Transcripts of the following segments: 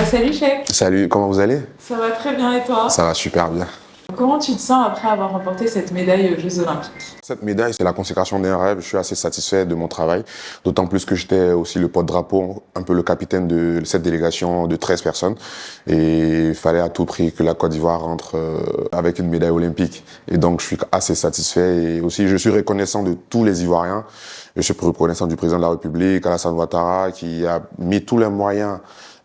Salut Chèque, Salut, comment vous allez? ça va très bien et toi? Ça va super bien. Comment tu te sens après avoir remporté cette médaille aux Jeux Olympiques? Cette médaille, c'est la consécration d'un rêve. Je suis assez satisfait de mon travail, d'autant plus que j'étais aussi le porte-drapeau, un peu le capitaine de cette délégation de 13 personnes. Et il fallait à tout prix que la Côte d'Ivoire rentre avec une médaille olympique. Et donc, je suis assez satisfait. Et aussi, je suis reconnaissant de tous les Ivoiriens. Je suis reconnaissant du président de la République, Alassane Ouattara, qui a mis tous les moyens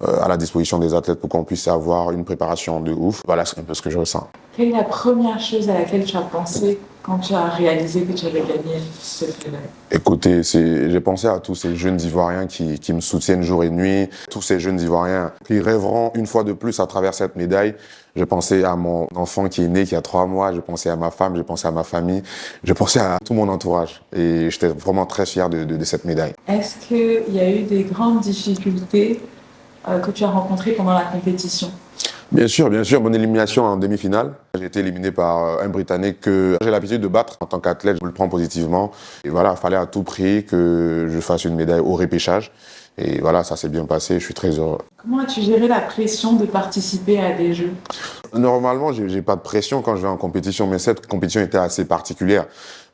à la disposition des athlètes pour qu'on puisse avoir une préparation de ouf. Voilà, c'est un peu ce que je ressens. Quelle est la première chose à laquelle tu as pensé quand tu as réalisé que tu avais gagné cette médaille? Écoutez, j'ai pensé à tous ces jeunes Ivoiriens qui me soutiennent jour et nuit, tous ces jeunes Ivoiriens qui rêveront une fois de plus à travers cette médaille. Je pensais à mon enfant qui est né il y a 3 mois, je pensais à ma femme, je pensais à ma famille, je pensais à tout mon entourage. Et j'étais vraiment très fier de cette médaille. Est-ce qu'il y a eu des grandes difficultés que tu as rencontrées pendant la compétition? Bien sûr, mon élimination en demi-finale. J'ai été éliminé par un Britannique que j'ai l'habitude de battre en tant qu'athlète, je le prends positivement. Et voilà, il fallait à tout prix que je fasse une médaille au repêchage. Et voilà, ça s'est bien passé, je suis très heureux. Comment as-tu géré la pression de participer à des Jeux? Normalement, j'ai pas de pression quand je vais en compétition, mais cette compétition était assez particulière.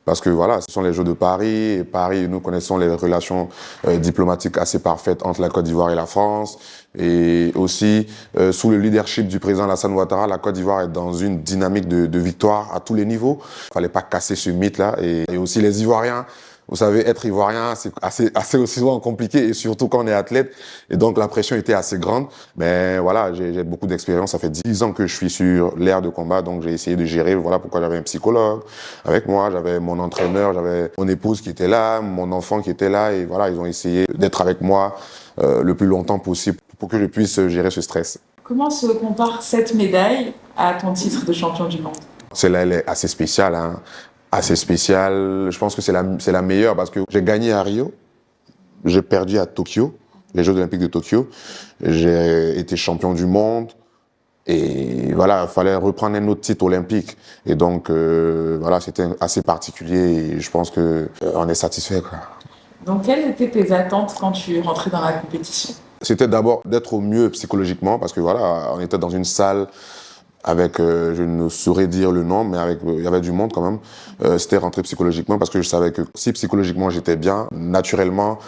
Parce que voilà, ce sont les Jeux de Paris. Et Paris, nous connaissons les relations diplomatiques assez parfaites entre la Côte d'Ivoire et la France. Et aussi, sous le leadership du président Alassane Ouattara, la Côte d'Ivoire est dans une dynamique de victoire à tous les niveaux. Il fallait pas casser ce mythe-là. Et aussi les Ivoiriens. Vous savez, être Ivoirien, c'est assez aussi souvent compliqué, et surtout quand on est athlète. Et donc, la pression était assez grande. Mais voilà, j'ai beaucoup d'expérience. Ça fait 10 ans que je suis sur l'aire de combat, donc j'ai essayé de gérer. Voilà pourquoi j'avais un psychologue avec moi, j'avais mon entraîneur, j'avais mon épouse qui était là, mon enfant qui était là. Et voilà, ils ont essayé d'être avec moi le plus longtemps possible pour que je puisse gérer ce stress. Comment se compare cette médaille à ton titre de champion du monde? Celle-là, elle est assez spéciale, hein. Assez spéciale. Je pense que c'est la meilleure parce que j'ai gagné à Rio, j'ai perdu à Tokyo, les Jeux Olympiques de Tokyo. J'ai été champion du monde et voilà, il fallait reprendre un autre titre olympique. Et donc, voilà, c'était assez particulier et je pense qu'on est satisfait, quoi. Donc, quelles étaient tes attentes quand tu rentrais dans la compétition? C'était d'abord d'être au mieux psychologiquement parce que voilà, on était dans une salle avec, je ne saurais dire le nom, mais il y avait du monde quand même. C'était rentré psychologiquement parce que je savais que si psychologiquement j'étais bien, naturellement,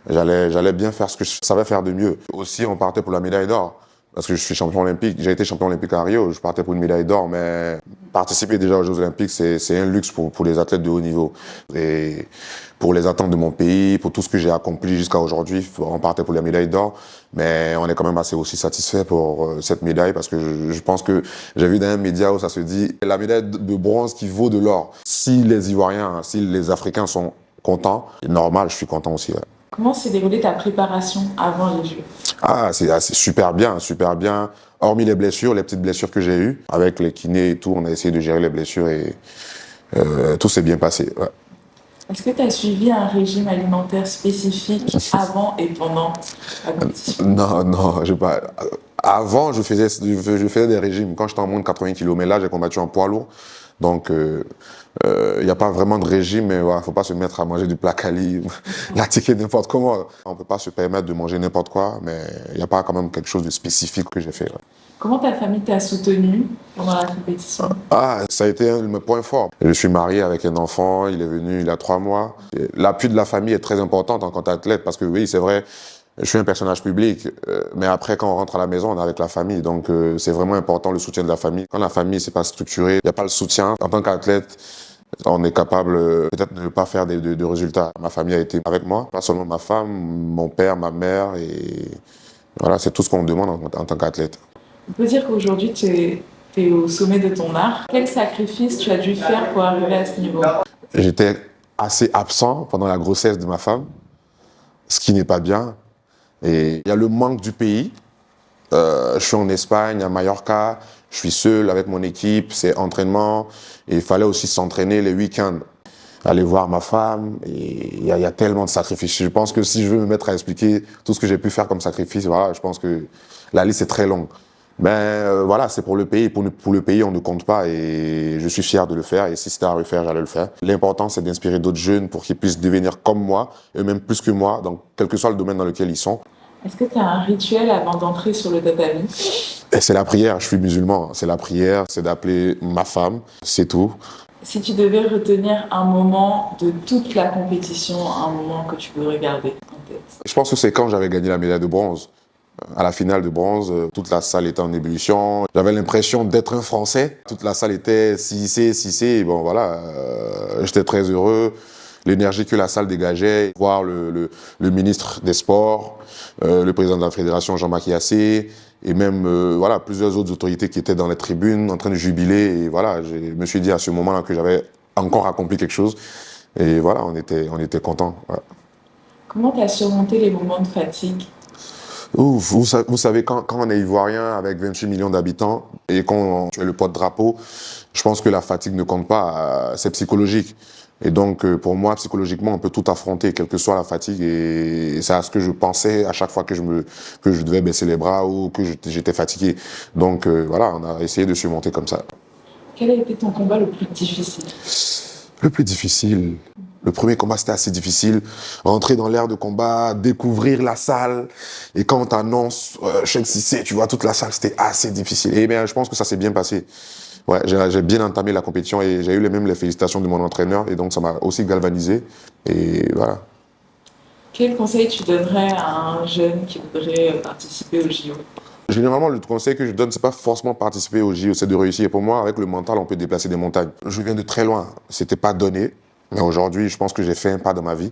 j'allais bien faire ce que je savais faire de mieux. Aussi, on partait pour la médaille d'or. Parce que je suis champion olympique, j'ai été champion olympique à Rio, je partais pour une médaille d'or, mais participer déjà aux Jeux Olympiques, c'est un luxe pour les athlètes de haut niveau. Et pour les attentes de mon pays, pour tout ce que j'ai accompli jusqu'à aujourd'hui, on partait pour la médaille d'or, mais on est quand même assez aussi satisfait pour cette médaille parce que je pense que j'ai vu dans un média où ça se dit la médaille de bronze qui vaut de l'or. Si les Ivoiriens, si les Africains sont contents, c'est normal, je suis content aussi. Ouais. Comment s'est déroulée ta préparation avant les Jeux? Ah, c'est super bien, super bien. Hormis les blessures, les petites blessures que j'ai eues, avec les kinés et tout, on a essayé de gérer les blessures et tout s'est bien passé. Ouais. Est-ce que tu as suivi un régime alimentaire spécifique avant et pendant la compétition? Non, je pas. Avant, je faisais des régimes quand j'étais en moins de 80 kg, mais là, j'ai combattu en poids lourd. Donc, il n'y a pas vraiment de régime, mais il ne faut pas se mettre à manger du placali, l'attiquer n'importe comment. On ne peut pas se permettre de manger n'importe quoi, mais il n'y a pas quand même quelque chose de spécifique que j'ai fait. Ouais. Comment ta famille t'a soutenu pendant la compétition? Ah, ça a été un de mes points forts. Je suis marié avec un enfant, il est venu il y a 3 mois. L'appui de la famille est très important en tant qu'athlète, parce que oui, c'est vrai, je suis un personnage public, mais après, quand on rentre à la maison, on est avec la famille. Donc, c'est vraiment important le soutien de la famille. Quand la famille, c'est pas structuré, il n'y a pas le soutien. En tant qu'athlète, on est capable peut-être de ne pas faire de résultats. Ma famille a été avec moi, pas seulement ma femme, mon père, ma mère, et voilà, c'est tout ce qu'on demande en tant qu'athlète. On peut dire qu'aujourd'hui, tu es au sommet de ton art. Quel sacrifice tu as dû faire pour arriver à ce niveau? J'étais assez absent pendant la grossesse de ma femme, ce qui n'est pas bien. Et il y a le manque du pays. Je suis en Espagne, à Mallorca, je suis seul avec mon équipe, c'est entraînement. Et il fallait aussi s'entraîner les week-ends, aller voir ma femme. Et il y a tellement de sacrifices. Je pense que si je veux me mettre à expliquer tout ce que j'ai pu faire comme sacrifice, voilà, je pense que la liste est très longue. Mais voilà, c'est pour le pays. Pour le pays, on ne compte pas et je suis fier de le faire. Et si c'était à refaire, j'allais le faire. L'important, c'est d'inspirer d'autres jeunes pour qu'ils puissent devenir comme moi, et même plus que moi, dans quel que soit le domaine dans lequel ils sont. Est-ce que tu as un rituel avant d'entrer sur le tatami? Et c'est la prière, je suis musulman. C'est la prière, c'est d'appeler ma femme, c'est tout. Si tu devais retenir un moment de toute la compétition, un moment que tu voudrais garder en tête. Je pense que c'est quand j'avais gagné la médaille de bronze. À la finale de bronze, toute la salle était en ébullition. J'avais l'impression d'être un Français. Toute la salle était sissée. Et bon, voilà, j'étais très heureux. L'énergie que la salle dégageait, voir le ministre des Sports, le président de la fédération Jean-Marc Yassé, et même voilà, plusieurs autres autorités qui étaient dans les tribunes en train de jubiler. Et voilà, je me suis dit à ce moment-là que j'avais encore accompli quelque chose. Et voilà, on était contents. Voilà. Comment tu as surmonté les moments de fatigue? Ouf, vous savez, quand on est ivoirien avec 28 millions d'habitants et quand tu es le porte-drapeau, je pense que la fatigue ne compte pas, c'est psychologique. Et donc, pour moi, psychologiquement, on peut tout affronter, quelle que soit la fatigue. Et c'est à ce que je pensais à chaque fois que je devais baisser les bras ou que j'étais fatigué. Donc, voilà, on a essayé de surmonter comme ça. Quel a été ton combat le plus difficile? Le plus difficile, le premier combat, c'était assez difficile. Entrer dans l'aire de combat, découvrir la salle. Et quand on t'annonce Cheikh Cissé, tu vois toute la salle, c'était assez difficile. Et bien, je pense que ça s'est bien passé. Ouais, j'ai bien entamé la compétition et j'ai eu même les félicitations de mon entraîneur. Et donc, ça m'a aussi galvanisé. Et voilà. Quel conseil tu donnerais à un jeune qui voudrait participer au JO? Généralement, le conseil que je donne, c'est pas forcément participer au JO, c'est de réussir. Pour moi, avec le mental, on peut déplacer des montagnes. Je viens de très loin. C'était pas donné. Mais aujourd'hui, je pense que j'ai fait un pas dans ma vie.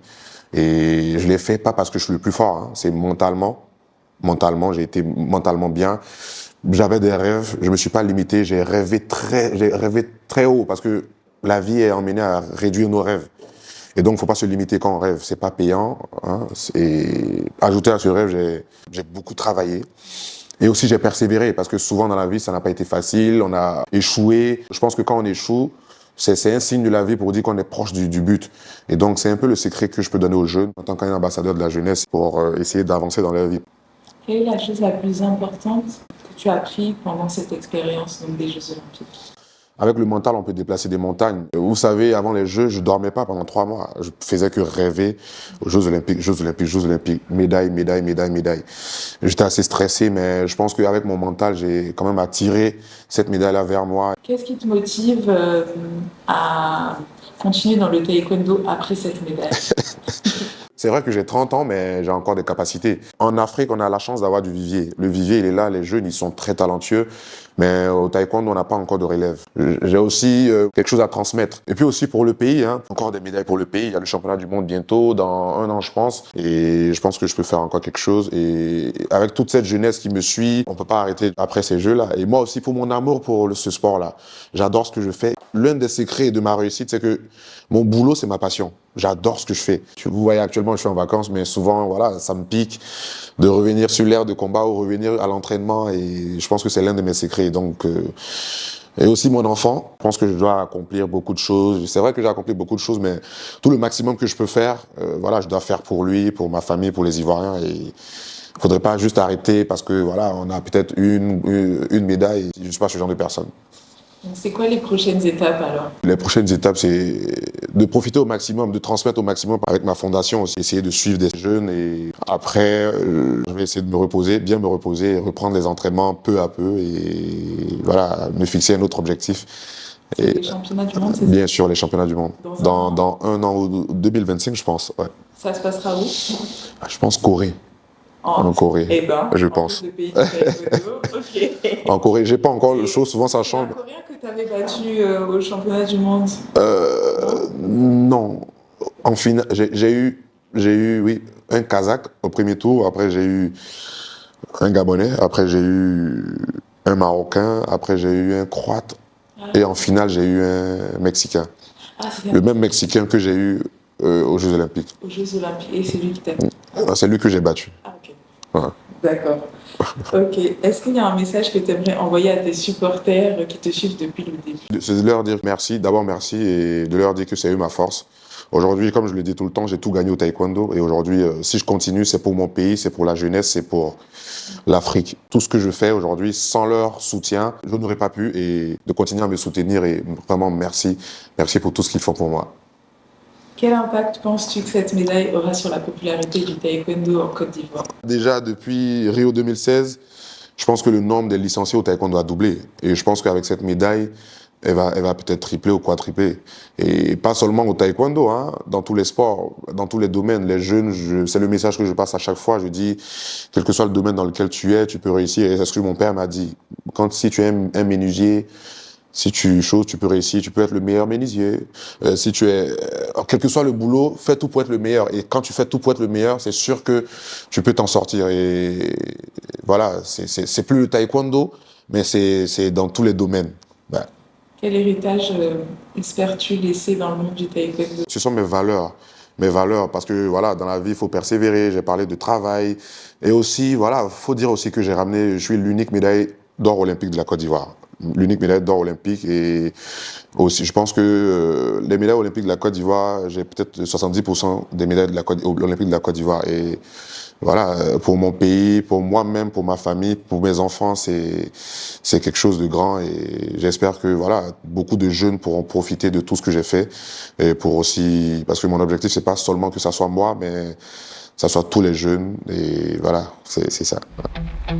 Et je l'ai fait pas parce que je suis le plus fort. Hein. C'est mentalement. Mentalement, j'ai été mentalement bien. J'avais des rêves. Je me suis pas limité. J'ai rêvé très haut parce que la vie est emmenée à réduire nos rêves. Et donc, faut pas se limiter quand on rêve. C'est pas payant. Hein. Et ajouter à ce rêve, j'ai beaucoup travaillé. Et aussi, j'ai persévéré parce que souvent dans la vie, ça n'a pas été facile. On a échoué. Je pense que quand on échoue, c'est un signe de la vie pour dire qu'on est proche du but. Et donc, c'est un peu le secret que je peux donner aux jeunes en tant qu'ambassadeur de la jeunesse pour essayer d'avancer dans leur vie. Quelle est la chose la plus importante que tu as appris pendant cette expérience donc des Jeux Olympiques? Avec le mental, on peut déplacer des montagnes. Vous savez, avant les Jeux, je dormais pas pendant 3 mois. Je faisais que rêver aux Jeux Olympiques, Jeux Olympiques, Jeux Olympiques, médailles, médailles, médailles, médailles. J'étais assez stressé, mais je pense qu'avec mon mental, j'ai quand même attiré cette médaille-là vers moi. Qu'est-ce qui te motive à continuer dans le taekwondo après cette médaille? C'est vrai que j'ai 30 ans, mais j'ai encore des capacités. En Afrique, on a la chance d'avoir du vivier. Le vivier, il est là, les jeunes, ils sont très talentueux. Mais au taekwondo, on n'a pas encore de relève. J'ai aussi quelque chose à transmettre. Et puis aussi pour le pays, hein, encore des médailles pour le pays. Il y a le championnat du monde bientôt, dans 1 an, je pense. Et je pense que je peux faire encore quelque chose. Et avec toute cette jeunesse qui me suit, on peut pas arrêter après ces jeux-là. Et moi aussi, pour mon amour pour ce sport-là, j'adore ce que je fais. L'un des secrets de ma réussite, c'est que mon boulot, c'est ma passion. J'adore ce que je fais. Vous voyez, actuellement, je suis en vacances, mais souvent, voilà, ça me pique de revenir sur l'aire de combat ou revenir à l'entraînement. Et je pense que c'est l'un de mes secrets. Donc, et aussi mon enfant. Je pense que je dois accomplir beaucoup de choses. C'est vrai que j'ai accompli beaucoup de choses, mais tout le maximum que je peux faire, voilà, je dois faire pour lui, pour ma famille, pour les Ivoiriens. Et il faudrait pas juste arrêter parce que, voilà, on a peut-être une médaille. Je ne suis pas ce genre de personne. C'est quoi les prochaines étapes alors? Les prochaines étapes, c'est de profiter au maximum, de transmettre au maximum avec ma fondation aussi, essayer de suivre des jeunes et après, je vais essayer de me reposer, bien me reposer, et reprendre les entraînements peu à peu et voilà, me fixer un autre objectif. Et les championnats du monde, c'est bien sûr, les championnats du monde. Dans 1 an ou 2025, je pense. Ouais. Ça se passera où? Je pense Corée. En Corée, eh ben, je pense. Le pays du taekwondo, ok. En Corée, j'ai pas encore le show, souvent ça change. C'est un Coréen que tu avais battu au championnat du monde? Non. En finale, j'ai eu, oui, un Kazakh au premier tour. Après, j'ai eu un Gabonais. Après, j'ai eu un Marocain. Après, j'ai eu un Croate. Et en finale, j'ai eu un Mexicain. Le même Mexicain que j'ai eu aux Jeux Olympiques. Aux Jeux Olympiques. Et c'est lui qui t'a... C'est lui que j'ai battu. Ah, ok. Ouais. D'accord. Ok. Est-ce qu'il y a un message que tu aimerais envoyer à tes supporters qui te suivent depuis le début? C'est de leur dire merci, d'abord merci, et de leur dire que c'est eux ma force. Aujourd'hui, comme je le dis tout le temps, j'ai tout gagné au taekwondo. Et aujourd'hui, si je continue, c'est pour mon pays, c'est pour la jeunesse, c'est pour l'Afrique. Tout ce que je fais aujourd'hui, sans leur soutien, je n'aurais pas pu. Et de continuer à me soutenir, et vraiment merci. Merci pour tout ce qu'ils font pour moi. Quel impact penses-tu que cette médaille aura sur la popularité du taekwondo en Côte d'Ivoire? Déjà, depuis Rio 2016, je pense que le nombre des licenciés au taekwondo a doublé. Et je pense qu'avec cette médaille, elle va peut-être tripler ou quadrupler. Et pas seulement au taekwondo, hein, dans tous les sports, dans tous les domaines. Les jeunes, c'est le message que je passe à chaque fois. Je dis, quel que soit le domaine dans lequel tu es, tu peux réussir. Et c'est ce que mon père m'a dit. Si tu es un menuisier, si tu choses, tu peux réussir, tu peux être le meilleur menuisier. Si tu es, quel que soit le boulot, fais tout pour être le meilleur. Et quand tu fais tout pour être le meilleur, c'est sûr que tu peux t'en sortir. Et voilà, c'est plus le taekwondo, mais c'est dans tous les domaines. Ouais. Quel héritage espères-tu laisser dans le monde du taekwondo? Ce sont mes valeurs. Mes valeurs, parce que voilà, dans la vie, il faut persévérer. J'ai parlé de travail. Et aussi, voilà, faut dire aussi que j'ai ramené, je suis l'unique médaille d'or olympique de la Côte d'Ivoire. L'unique médaille d'or olympique. Et aussi, je pense que les médailles olympiques de la Côte d'Ivoire, j'ai peut-être 70% des médailles olympiques de la Côte d'Ivoire. Et voilà, pour mon pays, pour moi-même, pour ma famille, pour mes enfants, c'est quelque chose de grand. Et j'espère que voilà, beaucoup de jeunes pourront profiter de tout ce que j'ai fait. Et pour aussi, parce que mon objectif, c'est pas seulement que ça soit moi, mais ça soit tous les jeunes. Et voilà, c'est ça. Voilà.